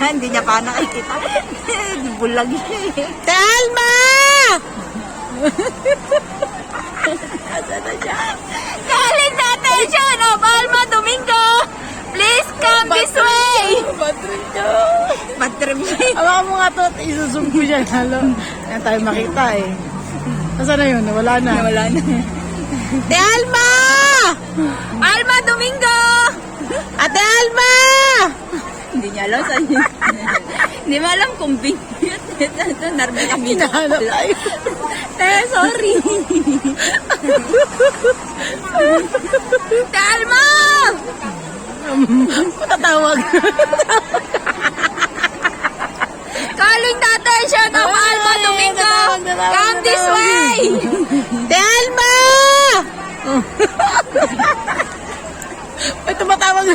Hindi niya pa nakikita. Bulag siya eh. Telma! Asa na siya? Calling the attention of Alma Domingo! Please come this way! Battery niya. Bad trip siya. Awa mo nga to at isusum ko siya. Halo. Yan tayo makita eh. Nasaan na yun? Wala na. Wala na. Ate Alma! Alma Domingo! Ate Alma! Hindi niya alam saan yun. Hindi mo alam kung ito, narinig kami. Hinahanap tayo. Sorry. Alma! Tatawag. Calling the attention of Alma Domingo! Come this way! Ate Alma! Ay, tumatawag.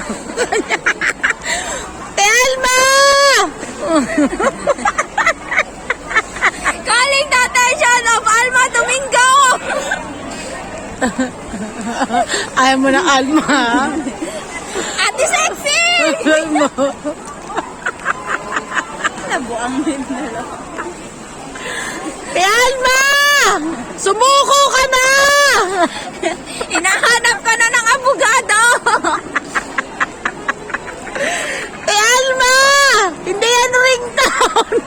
Ate Alma! Calling the attention of Alma Domingo! Ayaw mo na Alma. Ate Sexy! Alma. Nabuang din na lang. Ate Alma! Sumuko ka na! Hinahanap ka na ng abogado! Ate Alma! Hindi yan ringtone!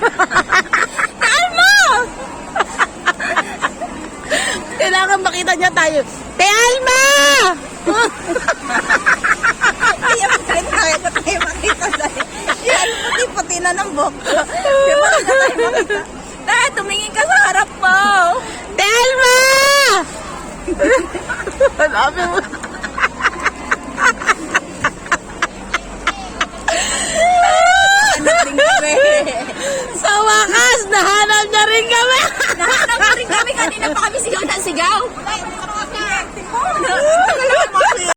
Alma! Kailangan makita niya tayo. Ate Alma! Kaya makita sa'yo. Yan, puti-puti na ng buhok. Di ba na tayo makita? Dahil tumingin ka sa harap mo. Ate Alma! Hanapin mo. Hanap din kami. Sa wakas, nahanap niya rin kami.